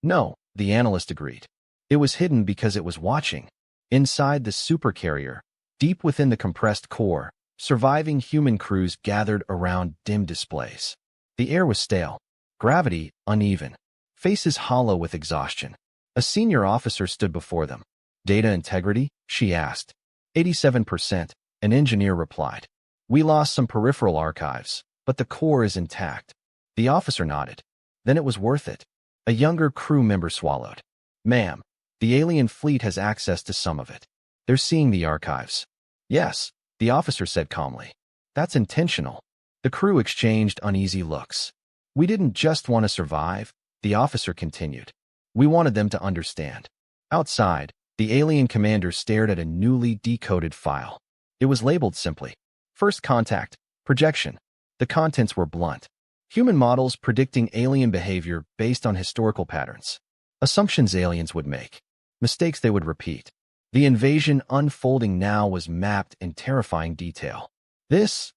No, the analyst agreed. It was hidden because it was watching. Inside the Supercarrier, deep within the compressed core, surviving human crews gathered around dim displays. The air was stale, gravity uneven, faces hollow with exhaustion. A senior officer stood before them. Data integrity? She asked. 87%, an engineer replied. We lost some peripheral archives, but the core is intact. The officer nodded. Then it was worth it. A younger crew member swallowed. Ma'am, the alien fleet has access to some of it. They're seeing the archives. Yes, the officer said calmly. That's intentional. The crew exchanged uneasy looks. We didn't just want to survive, the officer continued. We wanted them to understand. Outside, the alien commander stared at a newly decoded file. It was labeled simply. First contact, projection. The contents were blunt. Human models predicting alien behavior based on historical patterns. Assumptions aliens would make. Mistakes they would repeat. The invasion unfolding now was mapped in terrifying detail. This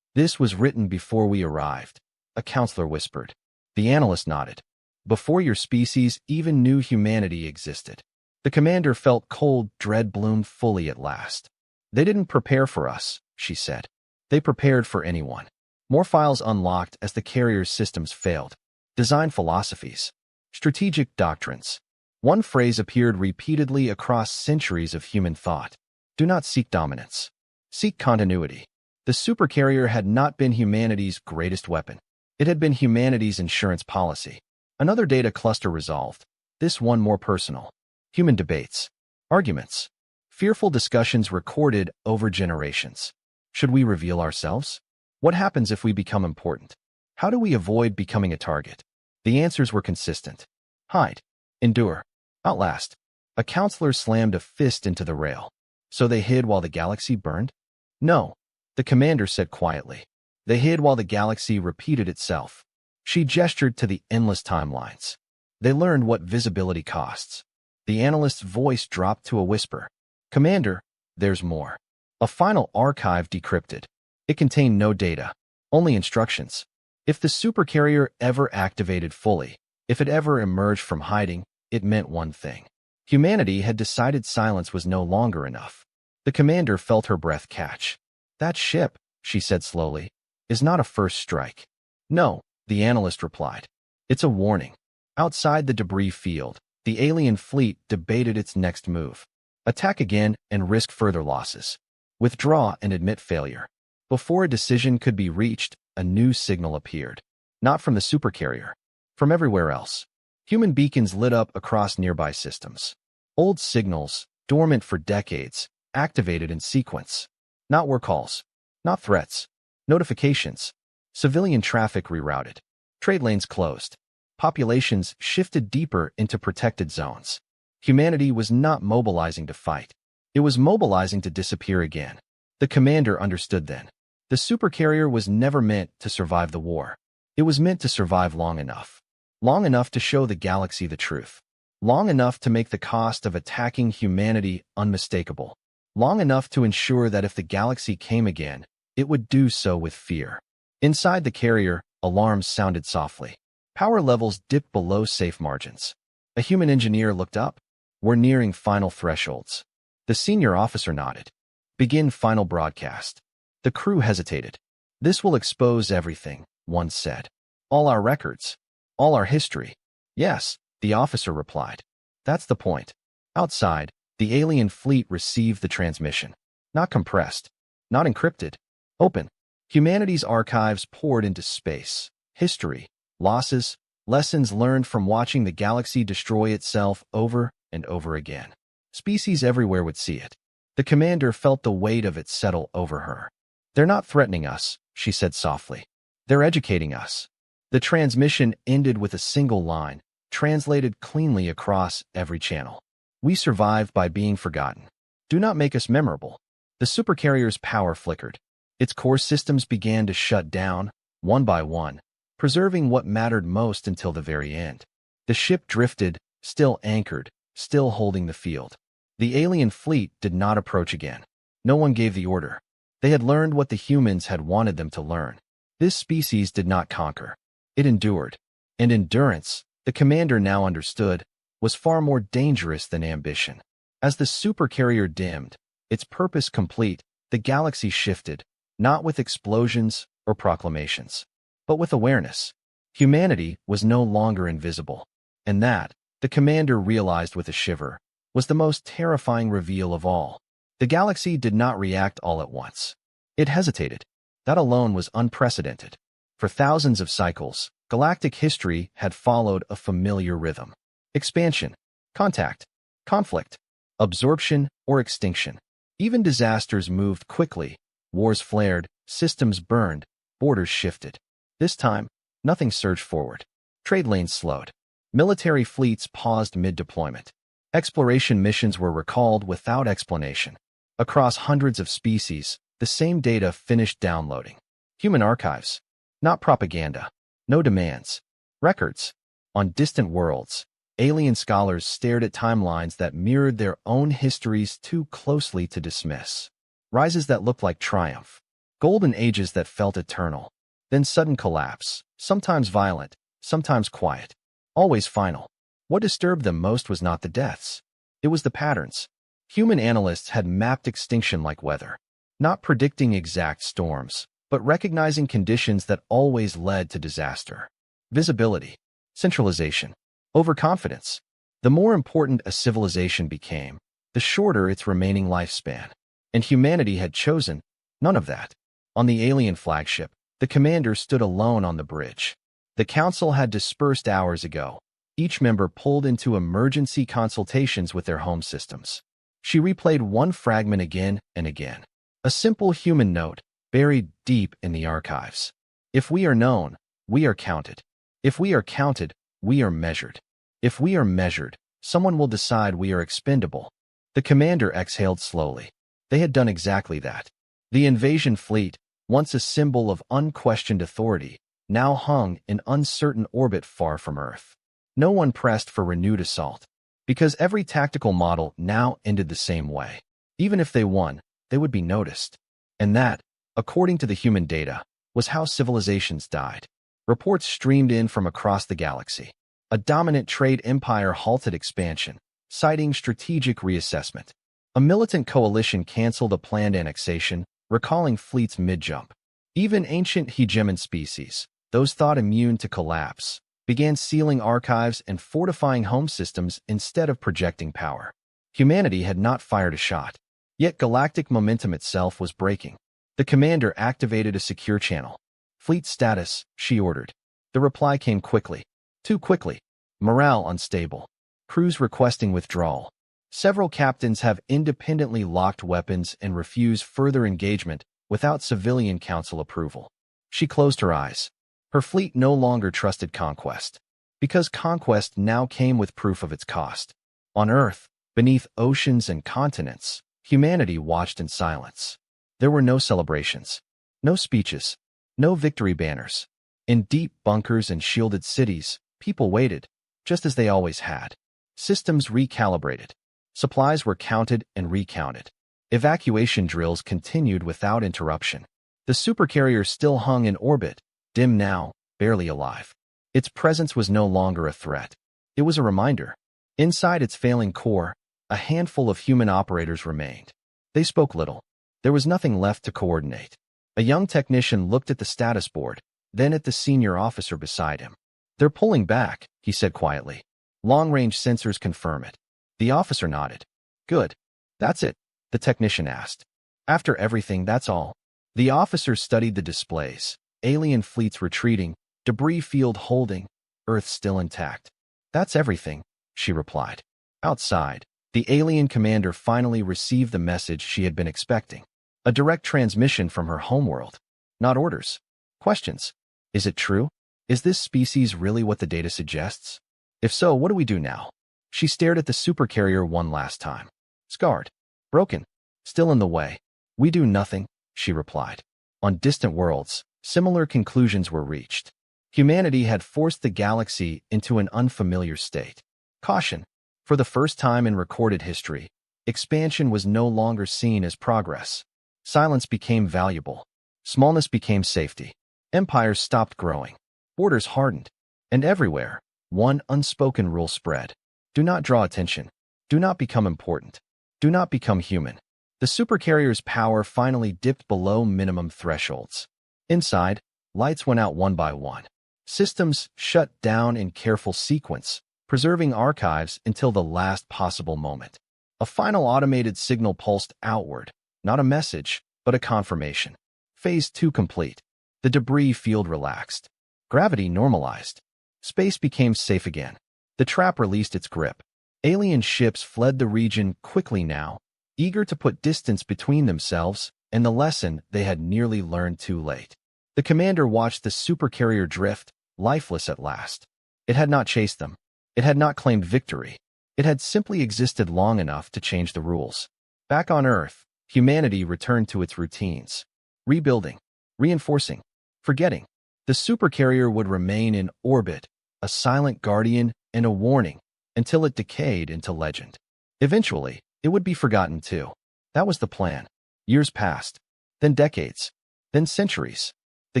was written before we arrived, a counselor whispered. The analyst nodded. Before your species even knew humanity existed. The commander felt cold dread bloom fully at last. They didn't prepare for us, she said. They prepared for anyone. More files unlocked as the carrier's systems failed. Design philosophies. Strategic doctrines. One phrase appeared repeatedly across centuries of human thought. Do not seek dominance. Seek continuity. The Supercarrier had not been humanity's greatest weapon. It had been humanity's insurance policy. Another data cluster resolved. This one more personal. Human debates. Arguments. Fearful discussions recorded over generations. Should we reveal ourselves? What happens if we become important? How do we avoid becoming a target? The answers were consistent. Hide. Endure. Outlast. A counselor slammed a fist into the rail. So they hid while the galaxy burned? No, the commander said quietly. They hid while the galaxy repeated itself. She gestured to the endless timelines. They learned what visibility costs. The analyst's voice dropped to a whisper. Commander, there's more. A final archive decrypted. It contained no data, only instructions. If the Supercarrier ever activated fully, if it ever emerged from hiding, it meant one thing. Humanity had decided silence was no longer enough. The commander felt her breath catch. That ship, she said slowly, is not a first strike. No, the analyst replied. It's a warning. Outside the debris field, the alien fleet debated its next move. Attack again and risk further losses. Withdraw and admit failure. Before a decision could be reached, a new signal appeared. Not from the Supercarrier. From everywhere else. Human beacons lit up across nearby systems. Old signals, dormant for decades, activated in sequence. Not war calls. Not threats. Notifications. Civilian traffic rerouted. Trade lanes closed. Populations shifted deeper into protected zones. Humanity was not mobilizing to fight. It was mobilizing to disappear again. The commander understood then. The Supercarrier was never meant to survive the war. It was meant to survive long enough. Long enough to show the galaxy the truth. Long enough to make the cost of attacking humanity unmistakable. Long enough to ensure that if the galaxy came again, it would do so with fear. Inside the carrier, alarms sounded softly. Power levels dipped below safe margins. A human engineer looked up. We're nearing final thresholds. The senior officer nodded. Begin final broadcast. The crew hesitated. "This will expose everything," one said. "All our records. All our history." "Yes," the officer replied. "That's the point." Outside, the alien fleet received the transmission. Not compressed. Not encrypted. Open. Humanity's archives poured into space. History, losses, lessons learned from watching the galaxy destroy itself over and over again. Species everywhere would see it. The commander felt the weight of it settle over her. "They're not threatening us," she said softly. "They're educating us." The transmission ended with a single line, translated cleanly across every channel. "We survive by being forgotten. Do not make us memorable." The supercarrier's power flickered. Its core systems began to shut down, one by one, preserving what mattered most until the very end. The ship drifted, still anchored, still holding the field. The alien fleet did not approach again. No one gave the order. They had learned what the humans had wanted them to learn. This species did not conquer. It endured. And endurance, the commander now understood, was far more dangerous than ambition. As the supercarrier dimmed, its purpose complete, the galaxy shifted, not with explosions or proclamations, but with awareness. Humanity was no longer invisible. And that, the commander realized with a shiver, was the most terrifying reveal of all. The galaxy did not react all at once. It hesitated. That alone was unprecedented. For thousands of cycles, galactic history had followed a familiar rhythm. Expansion, contact, conflict, absorption, or extinction. Even disasters moved quickly. Wars flared, systems burned, borders shifted. This time, nothing surged forward. Trade lanes slowed. Military fleets paused mid-deployment. Exploration missions were recalled without explanation. Across hundreds of species, the same data finished downloading. Human archives. Not propaganda. No demands. Records. On distant worlds, alien scholars stared at timelines that mirrored their own histories too closely to dismiss. Rises that looked like triumph. Golden ages that felt eternal. Then sudden collapse, sometimes violent, sometimes quiet. Always final. What disturbed them most was not the deaths. It was the patterns. Human analysts had mapped extinction like weather. Not predicting exact storms, but recognizing conditions that always led to disaster. Visibility. Centralization. Overconfidence. The more important a civilization became, the shorter its remaining lifespan. And humanity had chosen none of that. On the alien flagship, the commander stood alone on the bridge. The council had dispersed hours ago. Each member pulled into emergency consultations with their home systems. She replayed one fragment again and again. A simple human note, buried deep in the archives. If we are known, we are counted. If we are counted, we are measured. If we are measured, someone will decide we are expendable. The commander exhaled slowly. They had done exactly that. The invasion fleet, once a symbol of unquestioned authority, now hung in uncertain orbit far from Earth. No one pressed for renewed assault, because every tactical model now ended the same way. Even if they won, they would be noticed. And that, according to the human data, was how civilizations died. Reports streamed in from across the galaxy. A dominant trade empire halted expansion, citing strategic reassessment. A militant coalition canceled a planned annexation, recalling fleets mid-jump. Even ancient hegemon species, those thought immune to collapse, began sealing archives and fortifying home systems instead of projecting power. Humanity had not fired a shot, yet galactic momentum itself was breaking. The commander activated a secure channel. "Fleet status," she ordered. The reply came quickly. Too quickly. "Morale unstable. Crews requesting withdrawal. Several captains have independently locked weapons and refuse further engagement without civilian council approval." She closed her eyes. Her fleet no longer trusted conquest, because conquest now came with proof of its cost. On Earth, beneath oceans and continents, humanity watched in silence. There were no celebrations, no speeches, no victory banners. In deep bunkers and shielded cities, people waited, just as they always had. Systems recalibrated. Supplies were counted and recounted. Evacuation drills continued without interruption. The supercarrier still hung in orbit, dim now, barely alive. Its presence was no longer a threat. It was a reminder. Inside its failing core, a handful of human operators remained. They spoke little. There was nothing left to coordinate. A young technician looked at the status board, then at the senior officer beside him. They're pulling back, he said quietly. Long-range sensors confirm it. The officer nodded. Good. That's it, the technician asked. After everything, that's all. The officer studied the displays. Alien fleets retreating, debris field holding, Earth still intact. That's everything, she replied. Outside, the alien commander finally received the message she had been expecting. A direct transmission from her homeworld. Not orders. Questions. Is it true? Is this species really what the data suggests? If so, what do we do now? She stared at the supercarrier one last time. Scarred. Broken. Still in the way. We do nothing, she replied. On distant worlds, similar conclusions were reached. Humanity had forced the galaxy into an unfamiliar state. Caution. For the first time in recorded history, expansion was no longer seen as progress. Silence became valuable. Smallness became safety. Empires stopped growing. Borders hardened. And everywhere, one unspoken rule spread. Do not draw attention. Do not become important. Do not become human. The supercarrier's power finally dipped below minimum thresholds. Inside, lights went out one by one. Systems shut down in careful sequence, preserving archives until the last possible moment. A final automated signal pulsed outward, not a message, but a confirmation. Phase 2 complete. The debris field relaxed. Gravity normalized. Space became safe again. The trap released its grip. Alien ships fled the region quickly now, eager to put distance between themselves and the lesson they had nearly learned too late. The commander watched the supercarrier drift, lifeless at last. It had not chased them. It had not claimed victory. It had simply existed long enough to change the rules. Back on Earth, humanity returned to its routines. Rebuilding, reinforcing, forgetting. The supercarrier would remain in orbit, a silent guardian and a warning, until it decayed into legend. Eventually, it would be forgotten too. That was the plan. Years passed, then decades, then centuries. The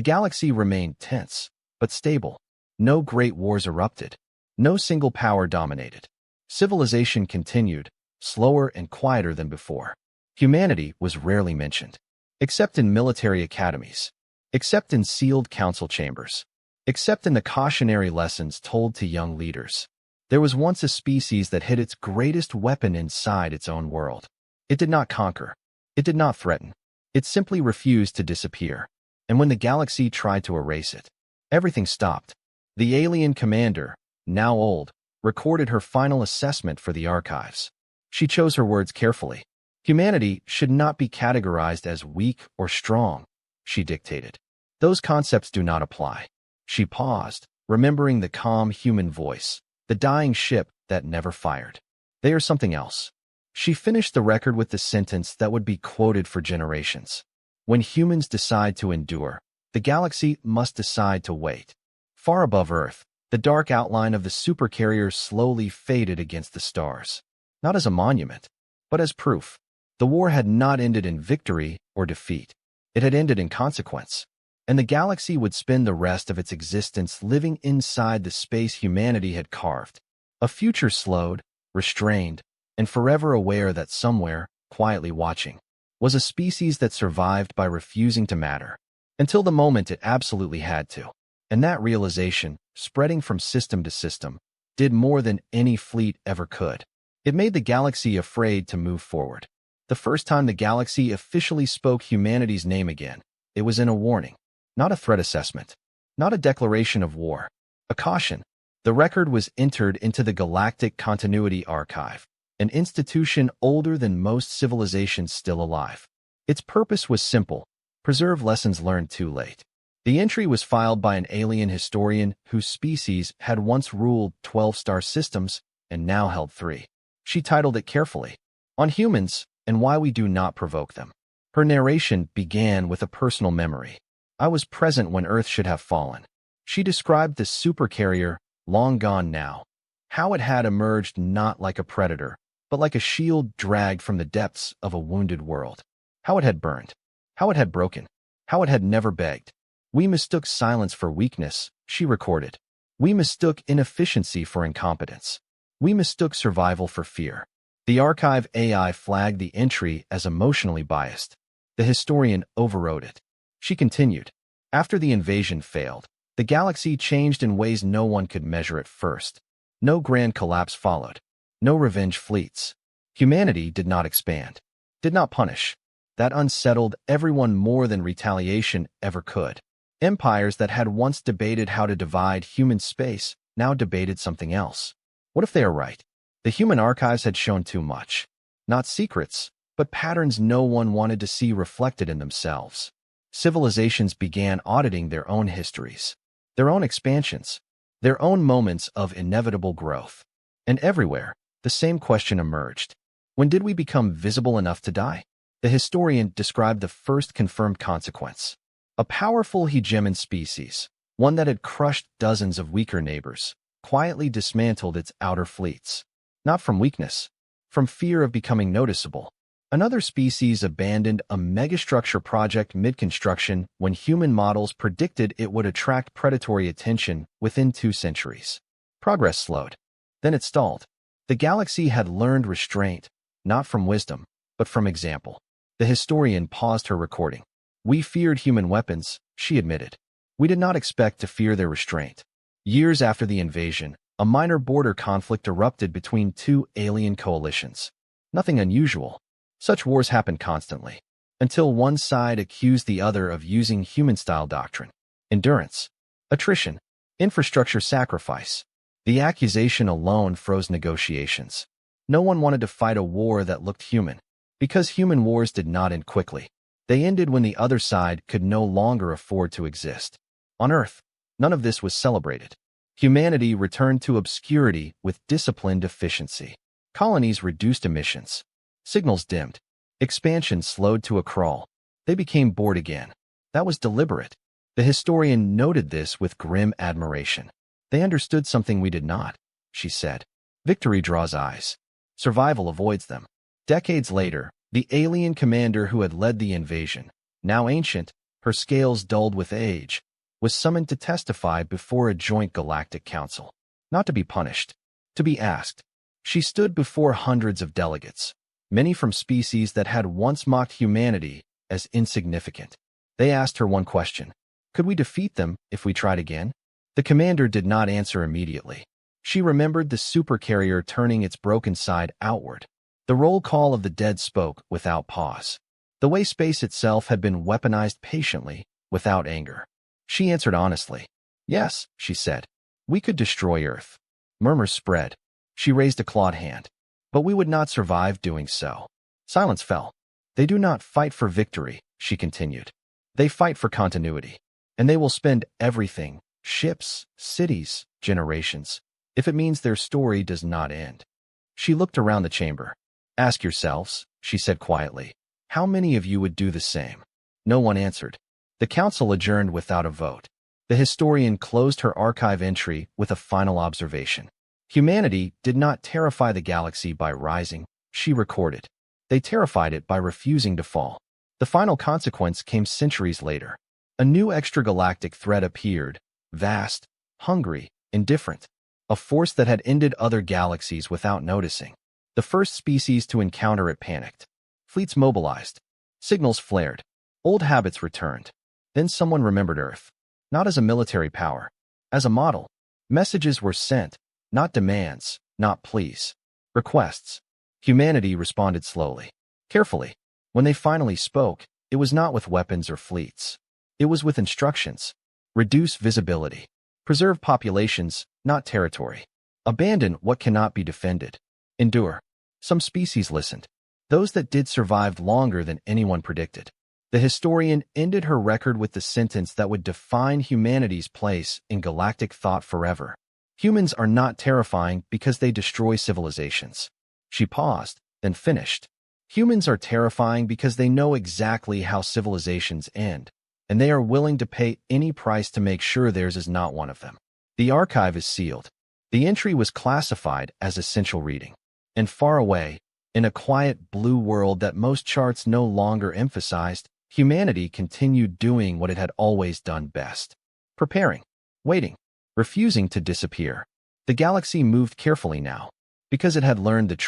galaxy remained tense, but stable. No great wars erupted. No single power dominated. Civilization continued, slower and quieter than before. Humanity was rarely mentioned, except in military academies, except in sealed council chambers, except in the cautionary lessons told to young leaders. There was once a species that hid its greatest weapon inside its own world. It did not conquer. It did not threaten. It simply refused to disappear. And when the galaxy tried to erase it, everything stopped. The alien commander, now old, recorded her final assessment for the archives. She chose her words carefully. Humanity should not be categorized as weak or strong, she dictated. Those concepts do not apply. She paused, remembering the calm human voice, the dying ship that never fired. They are something else. She finished the record with the sentence that would be quoted for generations. When humans decide to endure, the galaxy must decide to wait. Far above Earth, the dark outline of the supercarrier slowly faded against the stars. Not as a monument, but as proof. The war had not ended in victory or defeat. It had ended in consequence. And the galaxy would spend the rest of its existence living inside the space humanity had carved. A future slowed, restrained, and forever aware that somewhere, quietly watching, was a species that survived by refusing to matter, until the moment it absolutely had to. And that realization, spreading from system to system, did more than any fleet ever could. It made the galaxy afraid to move forward. The first time the galaxy officially spoke humanity's name again, it was in a warning. Not a threat assessment. Not a declaration of war. A caution. The record was entered into the Galactic Continuity Archive, an institution older than most civilizations still alive. Its purpose was simple: preserve lessons learned too late. The entry was filed by an alien historian whose species had once ruled 12-star systems and now held 3. She titled it carefully, On Humans and Why We Do Not Provoke Them. Her narration began with a personal memory. I was present when Earth should have fallen. She described the supercarrier, long gone now, how it had emerged not like a predator, but like a shield dragged from the depths of a wounded world. How it had burned. How it had broken. How it had never begged. We mistook silence for weakness, she recorded. We mistook inefficiency for incompetence. We mistook survival for fear. The archive AI flagged the entry as emotionally biased. The historian overrode it. She continued. After the invasion failed, the galaxy changed in ways no one could measure at first. No grand collapse followed. No revenge fleets. Humanity did not expand, did not punish. That unsettled everyone more than retaliation ever could. Empires that had once debated how to divide human space now debated something else. What if they are right? The human archives had shown too much. Not secrets, but patterns no one wanted to see reflected in themselves. Civilizations began auditing their own histories, their own expansions, their own moments of inevitable growth. And everywhere, the same question emerged. When did we become visible enough to die? The historian described the first confirmed consequence. A powerful hegemon species, one that had crushed dozens of weaker neighbors, quietly dismantled its outer fleets. Not from weakness, from fear of becoming noticeable. Another species abandoned a megastructure project mid-construction when human models predicted it would attract predatory attention within 2 centuries. Progress slowed. Then it stalled. The galaxy had learned restraint, not from wisdom, but from example. The historian paused her recording. We feared human weapons, she admitted. We did not expect to fear their restraint. Years after the invasion, a minor border conflict erupted between 2 alien coalitions. Nothing unusual. Such wars happen constantly, until one side accused the other of using human-style doctrine. Endurance, attrition, infrastructure sacrifice. The accusation alone froze negotiations. No one wanted to fight a war that looked human, because human wars did not end quickly. They ended when the other side could no longer afford to exist. On Earth, none of this was celebrated. Humanity returned to obscurity with disciplined efficiency. Colonies reduced emissions. Signals dimmed. Expansion slowed to a crawl. They became bored again. That was deliberate. The historian noted this with grim admiration. They understood something we did not, she said. Victory draws eyes. Survival avoids them. Decades later, the alien commander who had led the invasion, now ancient, her scales dulled with age, was summoned to testify before a joint galactic council. Not to be punished, to be asked. She stood before hundreds of delegates, many from species that had once mocked humanity as insignificant. They asked her one question. Could we defeat them if we tried again? The commander did not answer immediately. She remembered the Supercarrier turning its broken side outward. The roll call of the dead spoke without pause. The way space itself had been weaponized patiently, without anger. She answered honestly. Yes, she said. We could destroy Earth. Murmurs spread. She raised a clawed hand. But we would not survive doing so. Silence fell. They do not fight for victory, she continued. They fight for continuity. And they will spend everything, ships, cities, generations, if it means their story does not end. She looked around the chamber. Ask yourselves, she said quietly, how many of you would do the same? No one answered. The council adjourned without a vote. The historian closed her archive entry with a final observation. Humanity did not terrify the galaxy by rising, she recorded. They terrified it by refusing to fall. The final consequence came centuries later. A new extragalactic threat appeared, vast, hungry, indifferent. A force that had ended other galaxies without noticing. The first species to encounter it panicked. Fleets mobilized. Signals flared. Old habits returned. Then someone remembered Earth. Not as a military power. As a model. Messages were sent. Not demands. Not pleas. Requests. Humanity responded slowly. Carefully. When they finally spoke, it was not with weapons or fleets. It was with instructions. Reduce visibility. Preserve populations, not territory. Abandon what cannot be defended. Endure. Some species listened. Those that did survived longer than anyone predicted. The historian ended her record with the sentence that would define humanity's place in galactic thought forever. Humans are not terrifying because they destroy civilizations. She paused, then finished. Humans are terrifying because they know exactly how civilizations end, and they are willing to pay any price to make sure theirs is not one of them. The archive is sealed. The entry was classified as essential reading. And far away, in a quiet blue world that most charts no longer emphasized, humanity continued doing what it had always done best. Preparing, waiting, refusing to disappear. The galaxy moved carefully now, because it had learned the truth.